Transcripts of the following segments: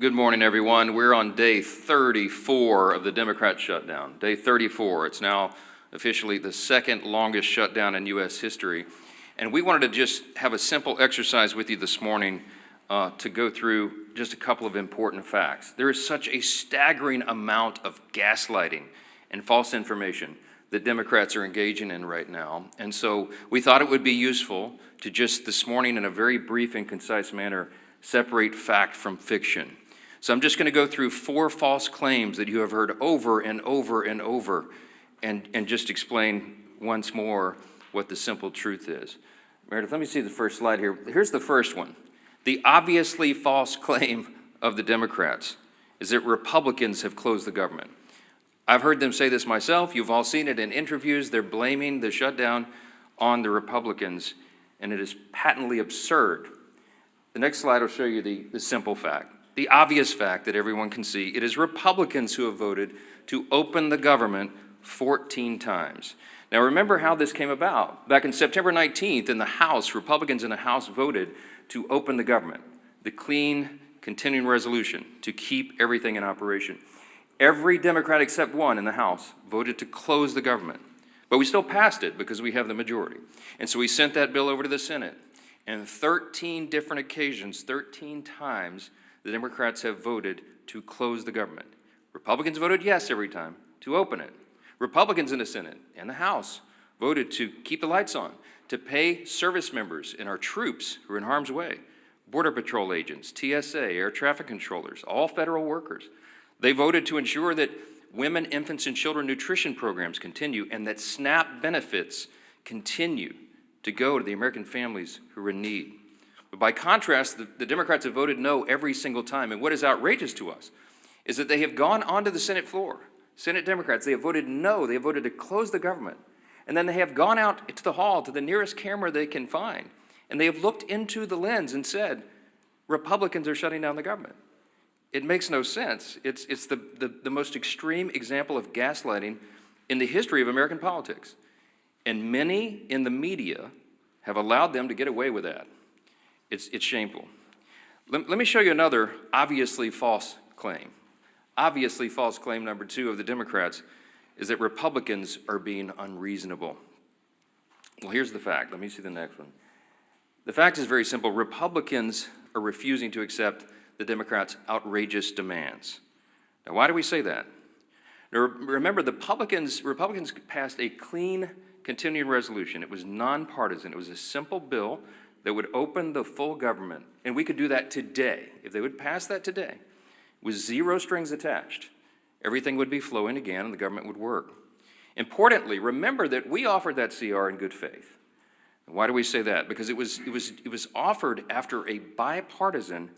Good morning, everyone. We're on day 34 of the Democrat shutdown. Day 34. It's now officially the second longest shutdown in U.S. history. And we wanted to just have a simple exercise with you this morning to go through just a couple of important facts. There is such a staggering amount of gaslighting and false information that Democrats are engaging in right now. And so we thought it would be useful to just this morning, in a very brief and concise manner, separate fact from fiction. So I'm just going to go through 4 false claims that you have heard over and over and over, and just explain once more what the simple truth is. Meredith, let me see the first slide here. Here's the first one. The obviously false claim of the Democrats is that Republicans have closed the government. I've heard them say this myself. You've all seen it in interviews. They're blaming the shutdown on the Republicans, and it is patently absurd. The next slide will show you the simple fact. The obvious fact that everyone can see, it is Republicans who have voted to open the government 14 times. Now remember how this came about. Back in September 19th in the House, Republicans in the House voted to open the government, the clean continuing resolution to keep everything in operation. Every Democrat except one in the House voted to close the government, but we still passed it because we have the majority. And so we sent that bill over to the Senate, and 13 different occasions, 13 times, the Democrats have voted to close the government. Republicans voted yes every time to open it. Republicans in the Senate and the House voted to keep the lights on, to pay service members and our troops who are in harm's way, Border Patrol agents, TSA, air traffic controllers, all federal workers. They voted to ensure that women, infants, and children nutrition programs continue and that SNAP benefits continue to go to the American families who are in need. But by contrast, the Democrats have voted no every single time. And what is outrageous to us is that they have gone onto the Senate floor. Senate Democrats, they have voted no. They have voted to close the government. And then they have gone out to the hall, to the nearest camera they can find. And they have looked into the lens and said, Republicans are shutting down the government. It makes no sense. It's the most extreme example of gaslighting in the history of American politics. And many in the media have allowed them to get away with that. It's shameful. Let me show you another obviously false claim. Obviously false claim number 2 of the Democrats is that Republicans are being unreasonable. Well, here's the fact. Let me see the next one. The fact is very simple. Republicans are refusing to accept the Democrats' outrageous demands. Now, why do we say that? Now, remember, the Republicans passed a clean continuing resolution. It was nonpartisan. It was a simple bill that would open the full government, and we could do that today. If they would pass that today, with 0 strings attached, everything would be flowing again and the government would work. Importantly, remember that we offered that CR in good faith. And why do we say that? Because it was offered after a bipartisan,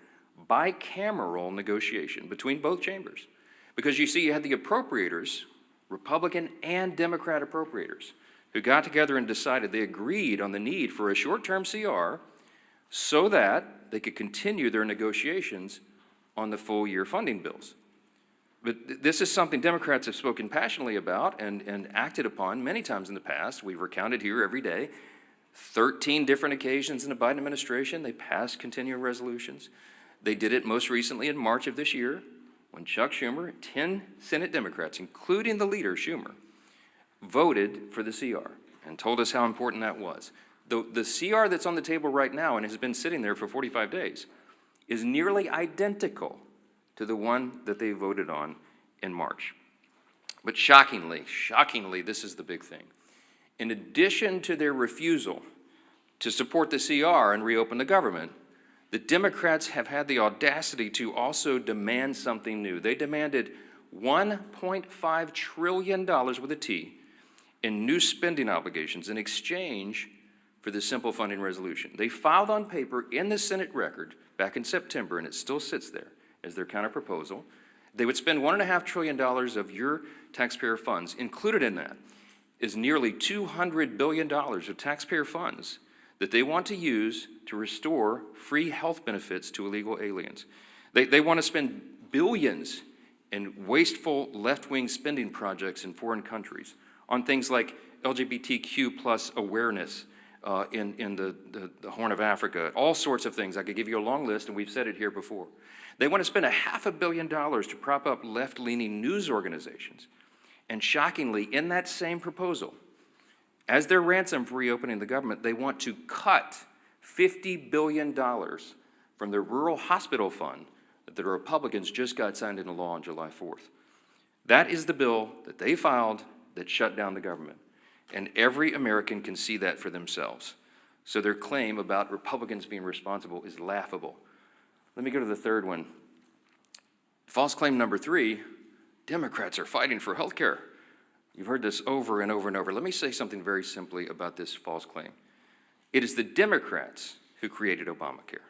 bicameral negotiation between both chambers. Because you see, you had the appropriators, Republican and Democrat appropriators, who got together and decided, they agreed on the need for a short-term CR so that they could continue their negotiations on the full-year funding bills. But this is something Democrats have spoken passionately about and acted upon many times in the past. We've recounted here every day. 13 different occasions in the Biden administration, they passed continuing resolutions. They did it most recently in March of this year when Chuck Schumer, 10 Senate Democrats, including the leader, Schumer, voted for the CR and told us how important that was. The CR that's on the table right now and has been sitting there for 45 days is nearly identical to the one that they voted on in March. But shockingly, this is the big thing. In addition to their refusal to support the CR and reopen the government, the Democrats have had the audacity to also demand something new. They demanded $1.5 trillion with a T in new spending obligations in exchange for the simple funding resolution. They filed on paper in the Senate record back in September, and it still sits there as their counterproposal. They would spend $1.5 trillion of your taxpayer funds. Included in that is nearly $200 billion of taxpayer funds that they want to use to restore free health benefits to illegal aliens. They want to spend billions in wasteful left-wing spending projects in foreign countries on things like LGBTQ plus awareness, in the Horn of Africa, all sorts of things. I could give you a long list, and we've said it here before. They want to spend $500 million to prop up left-leaning news organizations. And shockingly, in that same proposal, as their ransom for reopening the government, they want to cut $50 billion from the rural hospital fund that the Republicans just got signed into law on July 4th. That is the bill that they filed that shut down the government. And every American can see that for themselves. So their claim about Republicans being responsible is laughable. Let me go to the third one. False claim number 3, Democrats are fighting for health care. You've heard this over and over and over. Let me say something very simply about this false claim. It is the Democrats who created Obamacare.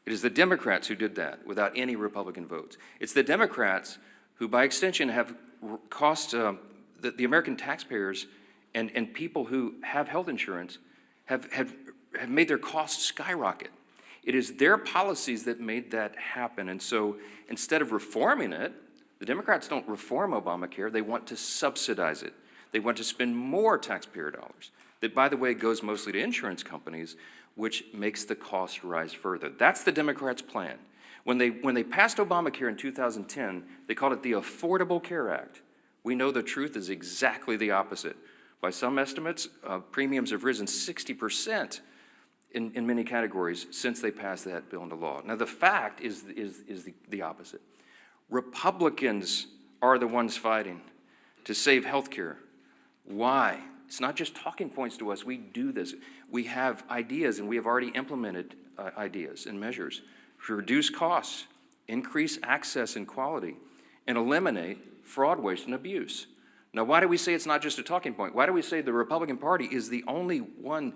It is the Democrats who did that without any Republican votes. It's the Democrats who, by extension, have cost the American taxpayers and people who have health insurance have made their costs skyrocket. It is their policies that made that happen. And so instead of reforming it, the Democrats don't reform Obamacare. They want to subsidize it. They want to spend more taxpayer dollars. That, by the way, goes mostly to insurance companies, which makes the cost rise further. That's the Democrats' plan. When they passed Obamacare in 2010, they called it the Affordable Care Act. We know the truth is exactly the opposite. By some estimates, premiums have risen 60% in many categories since they passed that bill into law. Now, the fact is the opposite. Republicans are the ones fighting to save health care. Why? It's not just talking points to us. We do this. We have ideas, and we have already implemented ideas and measures to reduce costs, increase access and quality, and eliminate fraud, waste, and abuse. Now, why do we say it's not just a talking point? Why do we say the Republican Party is the only one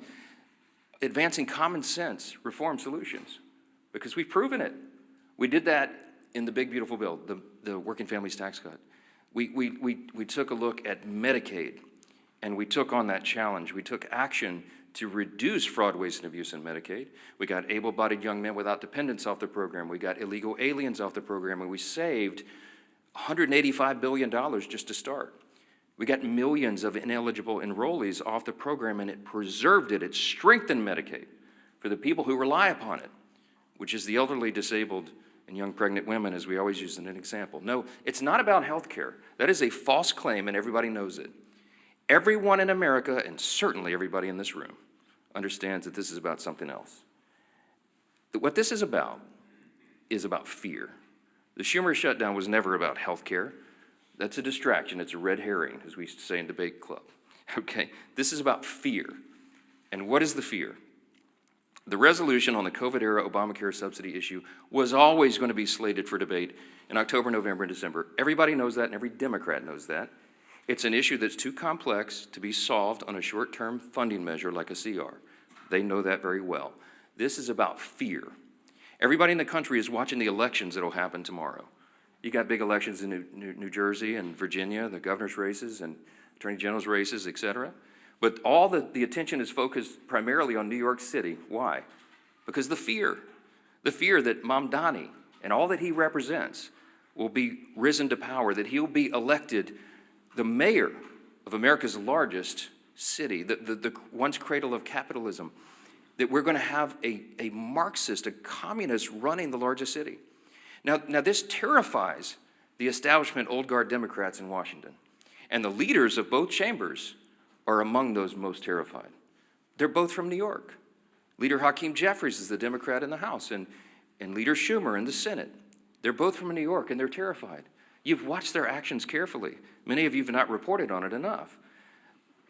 advancing common sense reform solutions? Because we've proven it. We did that in the big, beautiful bill, the Working Families Tax Cut. We took a look at Medicaid, and we took on that challenge. We took action to reduce fraud, waste, and abuse in Medicaid. We got able-bodied young men without dependents off the program. We got illegal aliens off the program, and we saved $185 billion just to start. We got millions of ineligible enrollees off the program, and it preserved it. It strengthened Medicaid for the people who rely upon it, which is the elderly, disabled, and young pregnant women, as we always use as an example. No, it's not about health care. That is a false claim, and everybody knows it. Everyone in America, and certainly everybody in this room, understands that this is about something else. What this is about fear. The Schumer shutdown was never about health care. That's a distraction. It's a red herring, as we used to say in debate club. Okay, this is about fear. And what is the fear? The resolution on the COVID-era Obamacare subsidy issue was always going to be slated for debate in October, November, and December. Everybody knows that, and every Democrat knows that. It's an issue that's too complex to be solved on a short-term funding measure like a CR. They know that very well. This is about fear. Everybody in the country is watching the elections that will happen tomorrow. You got big elections in New Jersey and Virginia, the governor's races and attorney general's races, et cetera. But all the attention is focused primarily on New York City. Why? Because the fear that Mamdani and all that he represents will be risen to power, that he'll be elected the mayor of America's largest city, the once cradle of capitalism, that we're going to have a Marxist, a communist running the largest city. Now this terrifies the establishment old guard Democrats in Washington. And the leaders of both chambers are among those most terrified. They're both from New York. Leader Hakeem Jeffries is the Democrat in the House, and Leader Schumer in the Senate. They're both from New York, and they're terrified. You've watched their actions carefully. Many of you have not reported on it enough.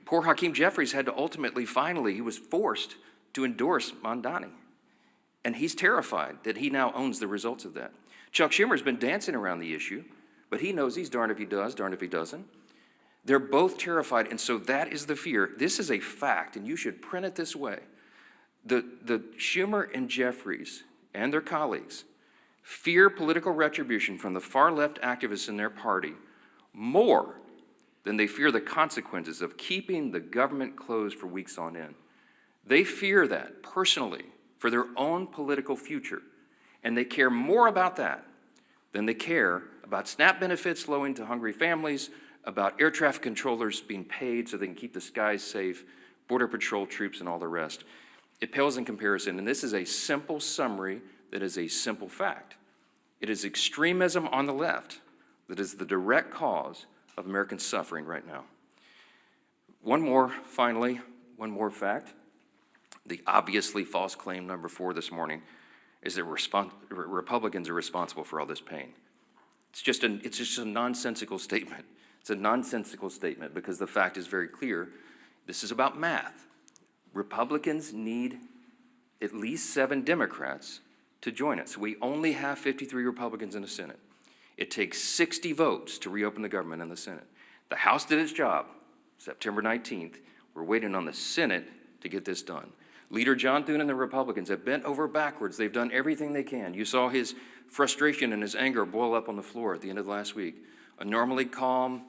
Poor Hakeem Jeffries had to finally, he was forced to endorse Mamdani. And he's terrified that he now owns the results of that. Chuck Schumer's been dancing around the issue, but he knows he's darned if he does, darned if he doesn't. They're both terrified, and so that is the fear. This is a fact, and you should print it this way. The Schumer and Jeffries and their colleagues fear political retribution from the far-left activists in their party more than they fear the consequences of keeping the government closed for weeks on end. They fear that personally for their own political future, and they care more about that than they care about SNAP benefits flowing to hungry families, about air traffic controllers being paid so they can keep the skies safe, Border Patrol troops and all the rest. It pales in comparison, and this is a simple summary that is a simple fact. It is extremism on the left that is the direct cause of American suffering right now. One more fact. The obviously false claim number 4 this morning is that Republicans are responsible for all this pain. It's just a nonsensical statement. It's a nonsensical statement because the fact is very clear. This is about math. Republicans need at least 7 Democrats to join us. We only have 53 Republicans in the Senate. It takes 60 votes to reopen the government in the Senate. The House did its job, September 19th. We're waiting on the Senate to get this done. Leader John Thune and the Republicans have bent over backwards. They've done everything they can. You saw his frustration and his anger boil up on the floor at the end of last week. A normally calm,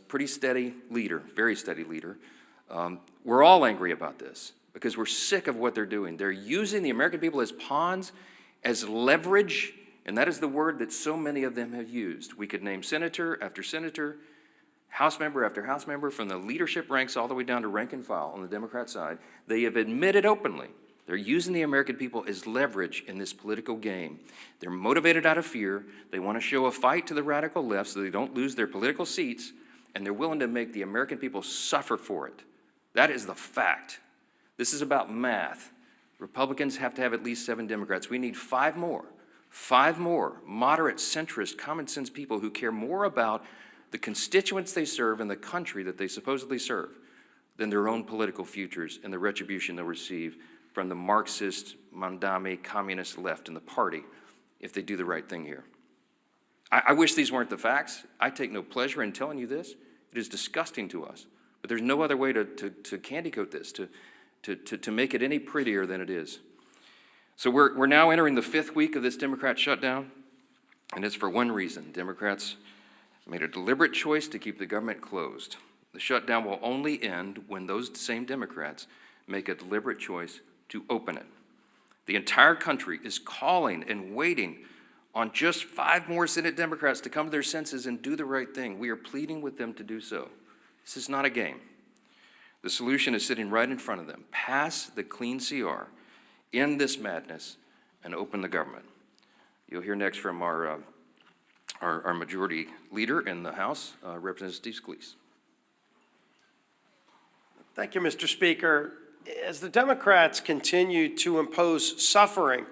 pretty steady leader, very steady leader. We're all angry about this because we're sick of what they're doing. They're using the American people as pawns, as leverage, and that is the word that so many of them have used. We could name senator after senator, House member after House member, from the leadership ranks all the way down to rank and file on the Democrat side. They have admitted openly they're using the American people as leverage in this political game. They're motivated out of fear. They want to show a fight to the radical left so they don't lose their political seats, and they're willing to make the American people suffer for it. That is the fact. This is about math. Republicans have to have at least 7 Democrats. We need 5 more. 5 more moderate, centrist, common sense people who care more about the constituents they serve and the country that they supposedly serve than their own political futures and the retribution they'll receive from the Marxist, Mandami, communist left in the party if they do the right thing here. I wish these weren't the facts. I take no pleasure in telling you this. It is disgusting to us. But there's no other way to candy coat this, to make it any prettier than it is. So we're now entering the 5th week of this Democrat shutdown, and it's for one reason. Democrats made a deliberate choice to keep the government closed. The shutdown will only end when those same Democrats make a deliberate choice to open it. The entire country is calling and waiting on just 5 more Senate Democrats to come to their senses and do the right thing. We are pleading with them to do so. This is not a game. The solution is sitting right in front of them. Pass the clean CR, end this madness, and open the government. You'll hear next from our majority leader in the House, Representative Steve Scalise. Thank you, Mr. Speaker. As the Democrats continue to impose suffering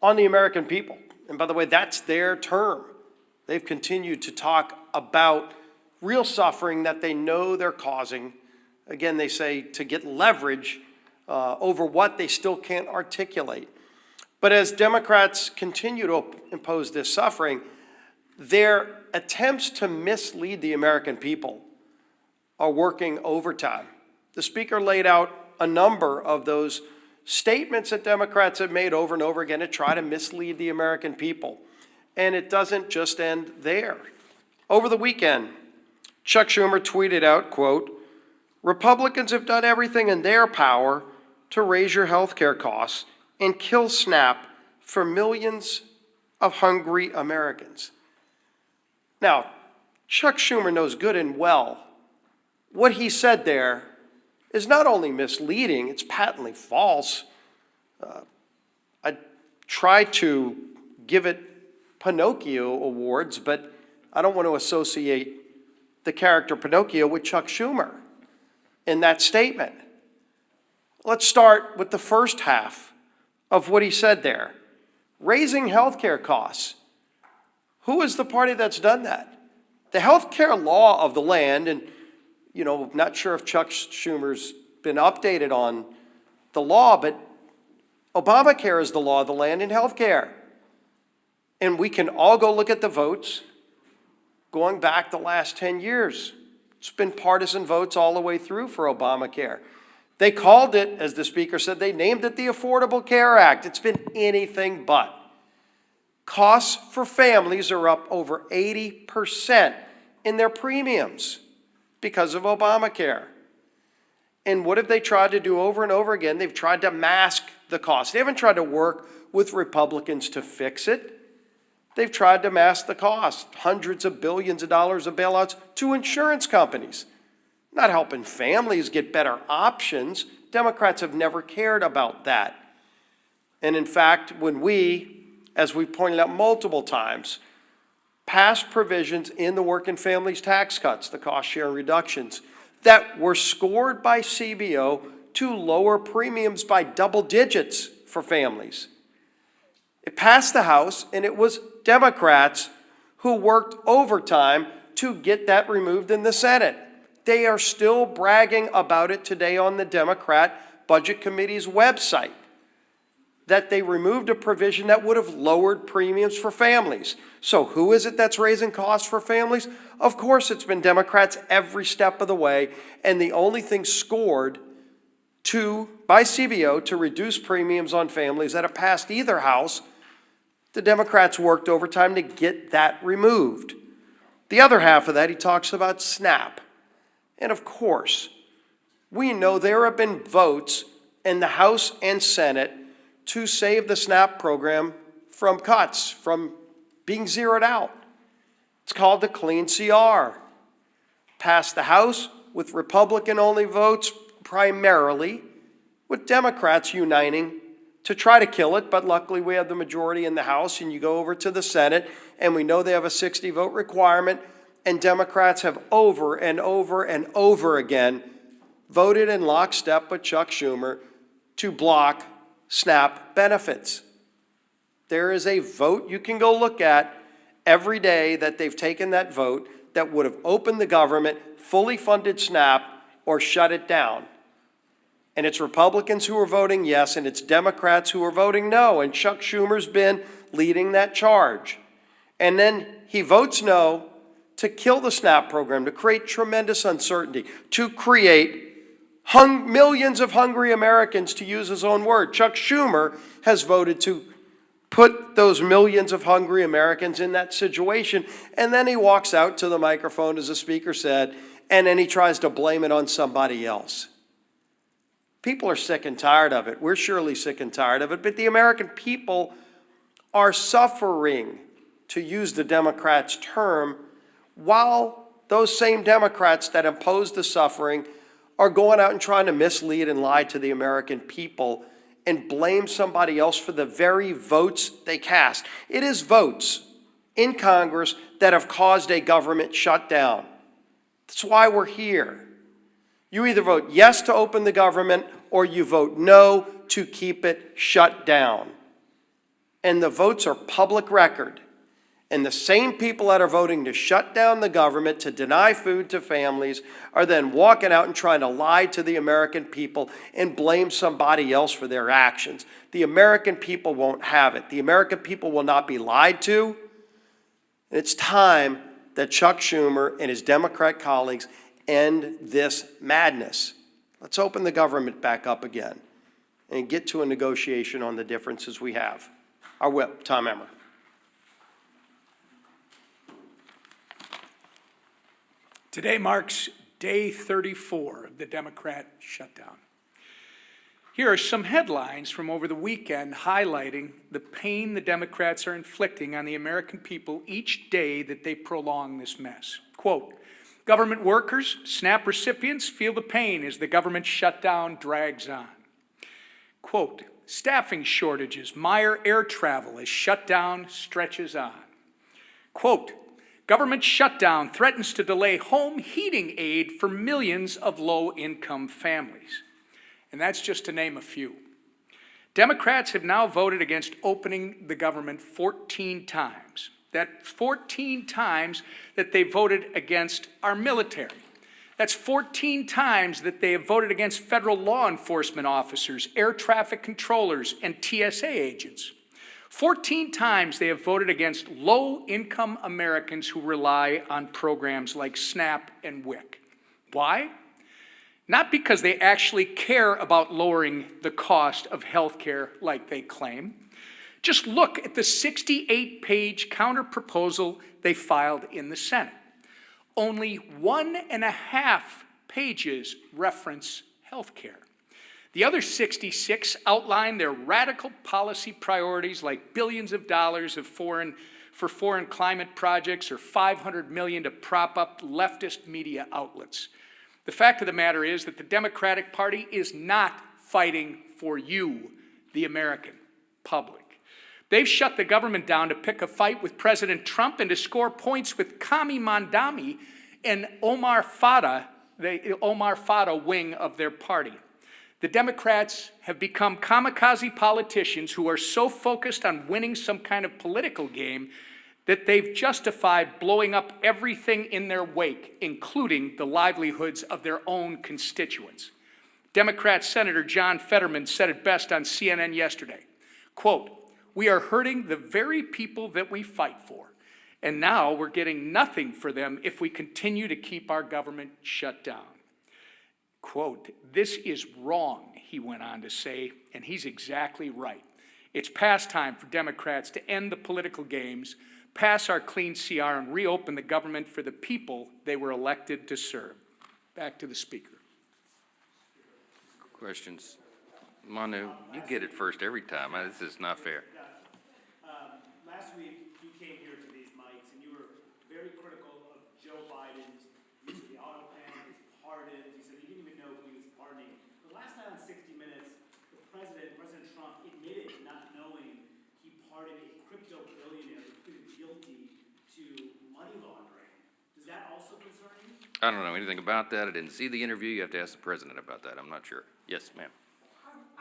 on the American people, and by the way, that's their term, they've continued to talk about real suffering that they know they're causing. Again, they say to get leverage over what they still can't articulate. But as Democrats continue to impose this suffering, their attempts to mislead the American people are working overtime. The Speaker laid out a number of those statements that Democrats have made over and over again to try to mislead the American people. And it doesn't just end there. Over the weekend, Chuck Schumer tweeted out, quote, "Republicans have done everything in their power to raise your health care costs and kill SNAP for millions of hungry Americans." Now, Chuck Schumer knows good and well what he said there is not only misleading, it's patently false. I tried to give it Pinocchio awards, but I don't want to associate the character Pinocchio with Chuck Schumer in that statement. Let's start with the first half of what he said there. Raising health care costs. Who is the party that's done that? The health care law of the land, and not sure if Chuck Schumer's been updated on the law, but Obamacare is the law of the land in health care. And we can all go look at the votes going back the last 10 years. It's been partisan votes all the way through for Obamacare. They called it, as the Speaker said, they named it the Affordable Care Act. It's been anything but. Costs for families are up over 80% in their premiums because of Obamacare. And what have they tried to do over and over again? They've tried to mask the cost. They haven't tried to work with Republicans to fix it. They've tried to mask the cost, hundreds of billions of dollars of bailouts to insurance companies. not helping families get better options. Democrats have never cared about that. And in fact, when we, as we pointed out multiple times, passed provisions in the working families tax cuts, the cost share reductions, that were scored by CBO to lower premiums by double digits for families. It passed the House, and it was Democrats who worked overtime to get that removed in the Senate. They are still bragging about it today on the Democrat Budget Committee's website, that they removed a provision that would have lowered premiums for families. So who is it that's raising costs for families? Of course, it's been Democrats every step of the way, and the only thing scored by CBO to reduce premiums on families that have passed either house, the Democrats worked overtime to get that removed. The other half of that, he talks about SNAP. And of course, we know there have been votes in the House and Senate to save the SNAP program from cuts, from being zeroed out. It's called the Clean CR. Passed the House with Republican-only votes primarily, with Democrats uniting to try to kill it, but luckily we have the majority in the House, and you go over to the Senate, and we know they have a 60-vote requirement, and Democrats have over and over and over again voted in lockstep with Chuck Schumer to block SNAP benefits. There is a vote you can go look at every day that they've taken that vote that would have opened the government, fully funded SNAP, or shut it down. And it's Republicans who are voting yes, and it's Democrats who are voting no, and Chuck Schumer's been leading that charge. And then he votes no to kill the SNAP program, to create tremendous uncertainty, to create millions of hungry Americans, to use his own word. Chuck Schumer has voted to put those millions of hungry Americans in that situation, and then he walks out to the microphone, as the speaker said, and then he tries to blame it on somebody else. People are sick and tired of it. We're surely sick and tired of it, but the American people are suffering, to use the Democrats' term, while those same Democrats that impose the suffering are going out and trying to mislead and lie to the American people and blame somebody else for the very votes they cast. It is votes in Congress that have caused a government shutdown. That's why we're here. You either vote yes to open the government or you vote no to keep it shut down. And the votes are public record. And the same people that are voting to shut down the government, to deny food to families, are then walking out and trying to lie to the American people and blame somebody else for their actions. The American people won't have it. The American people will not be lied to. And it's time that Chuck Schumer and his Democrat colleagues end this madness. Let's open the government back up again and get to a negotiation on the differences we have. Our whip, Tom Emmer. Today marks day 34 of the Democrat shutdown. Here are some headlines from over the weekend highlighting the pain the Democrats are inflicting on the American people each day that they prolong this mess. Quote, government workers, SNAP recipients feel the pain as the government shutdown drags on. Quote, staffing shortages mire air travel as shutdown stretches on. Quote, government shutdown threatens to delay home heating aid for millions of low-income families. And that's just to name a few. Democrats have now voted against opening the government 14 times. That's 14 times that they voted against our military. That's 14 times that they have voted against federal law enforcement officers, air traffic controllers, and TSA agents. 14 times they have voted against low-income Americans who rely on programs like SNAP and WIC. Why? Not because they actually care about lowering the cost of health care like they claim. Just look at the 68-page counterproposal they filed in the Senate. Only 1.5 pages reference health care. The other 66 outline their radical policy priorities like billions of dollars for foreign climate projects or $500 million to prop up leftist media outlets. The fact of the matter is that the Democratic Party is not fighting for you, the American public. They've shut the government down to pick a fight with President Trump and to score points with Kami Mandami and Omar Fada, the Omar Fada wing of their party. The Democrats have become kamikaze politicians who are so focused on winning some kind of political game that they've justified blowing up everything in their wake, including the livelihoods of their own constituents. Democrat Senator John Fetterman said it best on CNN yesterday, quote, "We are hurting the very people that we fight for, and now we're getting nothing for them if we continue to keep our government shut down." Quote, "This is wrong," he went on to say, and he's exactly right. It's past time for Democrats to end the political games, pass our clean CR, and reopen the government for the people they were elected to serve. Back to the Speaker. Questions? Manu, you get it first every time. This is not fair. Last week, you came here to these mics, and you were very critical of Joe Biden's use of the auto pen, his pardons. You said you didn't even know who he was pardoning. But last night on 60 Minutes, President Trump, admitted not knowing he pardoned a crypto billionaire who pleaded guilty to money laundering. Does that also concern you? I don't know anything about that. I didn't see the interview. You have to ask the president about that. I'm not sure. Yes, ma'am.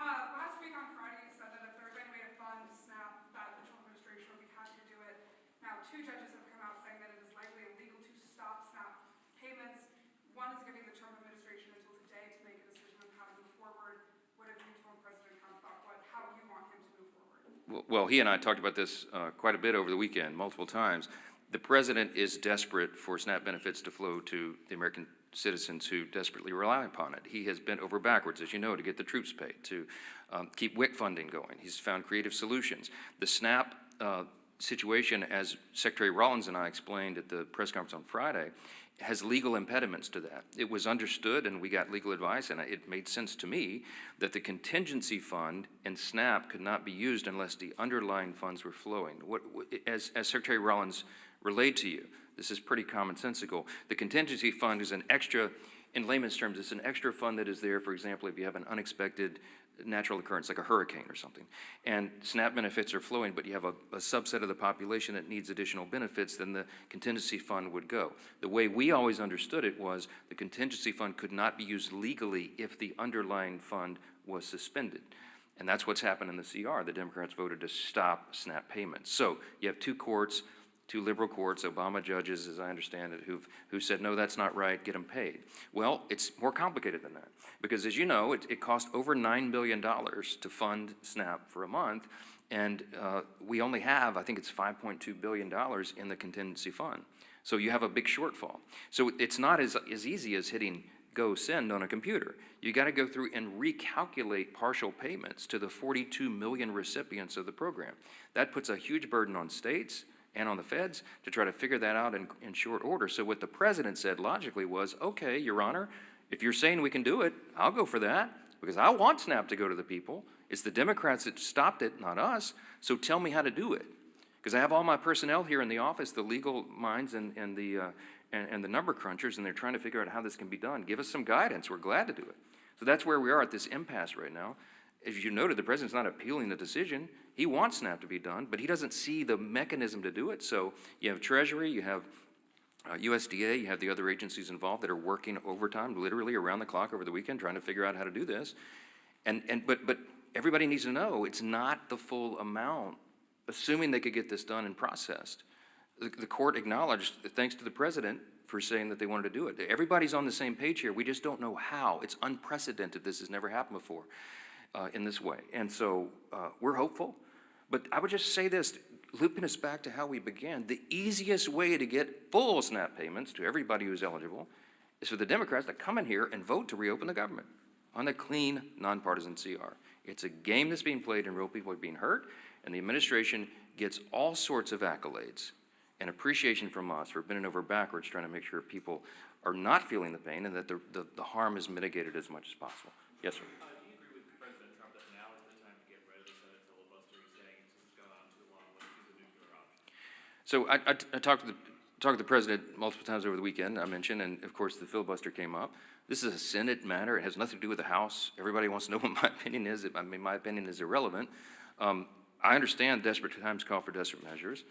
Last week on Friday, you said that if there was any way to fund SNAP, that the Trump administration would be happy to do it. Now, 2 judges have come out saying that it is likely illegal to stop SNAP payments. One is giving the Trump administration until today to make a decision on how to move forward. What have you told President Trump about how you want him to move forward? Well, he and I talked about this quite a bit over the weekend, multiple times. The president is desperate for SNAP benefits to flow to the American citizens who desperately rely upon it. He has bent over backwards, as you know, to get the troops paid, to keep WIC funding going. He's found creative solutions. The SNAP situation, as Secretary Rollins and I explained at the press conference on Friday, has legal impediments to that. It was understood, and we got legal advice, and it made sense to me that the contingency fund and SNAP could not be used unless the underlying funds were flowing. As Secretary Rollins relayed to you, this is pretty commonsensical. The contingency fund is an extra, in layman's terms, it's an extra fund that is there, for example, if you have an unexpected natural occurrence, like a hurricane or something, and SNAP benefits are flowing, but you have a subset of the population that needs additional benefits, then the contingency fund would go. The way we always understood it was the contingency fund could not be used legally if the underlying fund was suspended. And that's what's happened in the CR. The Democrats voted to stop SNAP payments. So you have 2 courts, 2 liberal courts, Obama judges, as I understand it, who said, no, that's not right, get them paid. Well, it's more complicated than that, because as you know, it cost over $9 billion to fund SNAP for a month, and we only have, I think it's $5.2 billion in the contingency fund. So you have a big shortfall. So it's not as easy as hitting go send on a computer. You got to go through and recalculate partial payments to the 42 million recipients of the program. That puts a huge burden on states and on the feds to try to figure that out in short order. So what the president said logically was, okay, Your Honor, if you're saying we can do it, I'll go for that, because I want SNAP to go to the people. It's the Democrats that stopped it, not us, so tell me how to do it. Because I have all my personnel here in the office, the legal minds and the number crunchers, and they're trying to figure out how this can be done. Give us some guidance, we're glad to do it. So that's where we are at this impasse right now. As you noted, the president's not appealing the decision. He wants SNAP to be done, but he doesn't see the mechanism to do it. So you have Treasury, you have USDA, you have the other agencies involved that are working overtime, literally around the clock over the weekend, trying to figure out how to do this. But everybody needs to know it's not the full amount, assuming they could get this done and processed. The court acknowledged, thanks to the president, for saying that they wanted to do it. Everybody's on the same page here. We just don't know how. It's unprecedented. This has never happened before. In this way. And so we're hopeful. But I would just say this, looping us back to how we began, the easiest way to get full SNAP payments to everybody who's eligible is for the Democrats to come in here and vote to reopen the government on a clean, nonpartisan CR. It's a game that's being played and real people are being hurt, and the administration gets all sorts of accolades and appreciation from us for bending over backwards trying to make sure people are not feeling the pain and that the harm is mitigated as much as possible. Yes, sir. So I talked talked to the president multiple times over the weekend, I mentioned, and of course the filibuster came up. This is a Senate matter. It has nothing to do with the House. Everybody wants to know what my opinion is. I mean, my opinion is irrelevant. I understand desperate times call for desperate measures.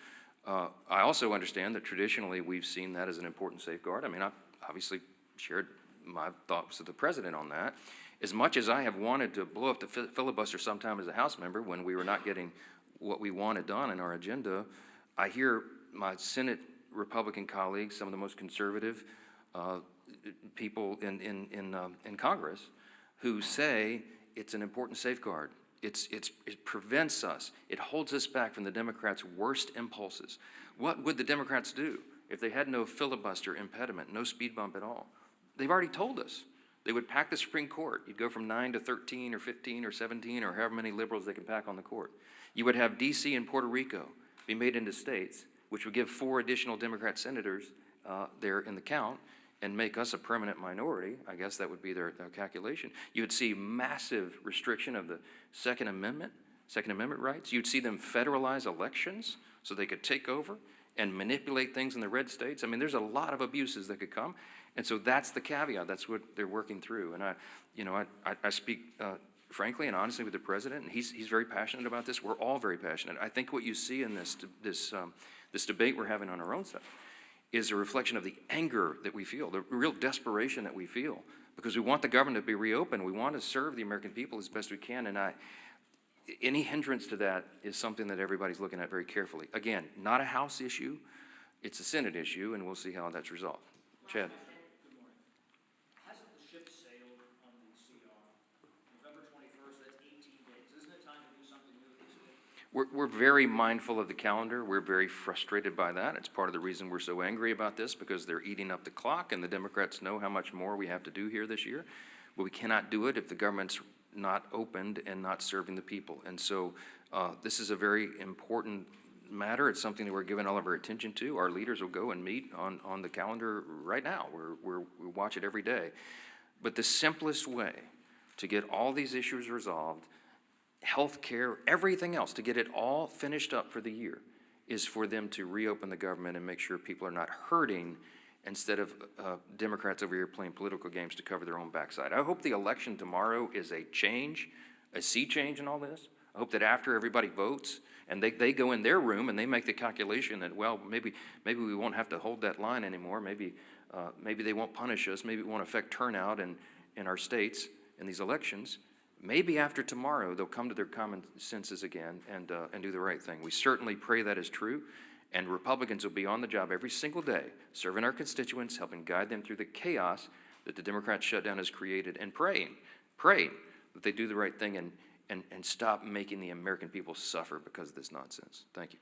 I also understand that traditionally we've seen that as an important safeguard. I mean, I obviously shared my thoughts with the president on that. As much as I have wanted to blow up the filibuster sometime as a House member when we were not getting what we wanted done in our agenda, I hear my Senate Republican colleagues, some of the most conservative people in Congress, who say it's an important safeguard. It prevents us. It holds us back from the Democrats' worst impulses. What would the Democrats do if they had no filibuster impediment, no speed bump at all? They've already told us. They would pack the Supreme Court. You'd go from 9 to 13 or 15 or 17 or however many liberals they can pack on the court. You would have D.C. and Puerto Rico be made into states, which would give 4 additional Democrat senators there in the count and make us a permanent minority. I guess that would be their calculation. You would see massive restriction of the Second Amendment rights. You'd see them federalize elections so they could take over and manipulate things in the red states. I mean, there's a lot of abuses that could come. And so that's the caveat. That's what they're working through. And I speak frankly and honestly with the president, and he's very passionate about this. We're all very passionate. I think what you see in this debate we're having on our own side is a reflection of the anger that we feel, the real desperation that we feel, because we want the government to be reopened. We want to serve the American people as best we can. And any hindrance to that is something that everybody's looking at very carefully. Again, not a House issue. It's a Senate issue, and we'll see how that's resolved. Chad. Hasn't the ship sailed on the CR? November 21st, that's 18 days. Isn't it time to do something new this week? We're very mindful of the calendar. We're very frustrated by that. It's part of the reason we're so angry about this, because they're eating up the clock, and the Democrats know how much more we have to do here this year. But we cannot do it if the government's not opened and not serving the people. And so this is a very important matter. It's something that we're giving all of our attention to. Our leaders will go and meet on the calendar right now. We watch it every day. But the simplest way to get all these issues resolved, health care, everything else, to get it all finished up for the year, is for them to reopen the government and make sure people are not hurting instead of Democrats over here playing political games to cover their own backside. I hope the election tomorrow is a change, a sea change in all this. I hope that after everybody votes and they go in their room and they make the calculation that, well, maybe we won't have to hold that line anymore. Maybe they won't punish us. Maybe it won't affect turnout in our states in these elections. Maybe after tomorrow they'll come to their common senses again and do the right thing. We certainly pray that is true. And Republicans will be on the job every single day, serving our constituents, helping guide them through the chaos that the Democrat shutdown has created, and praying that they do the right thing and stop making the American people suffer because of this nonsense. Thank you.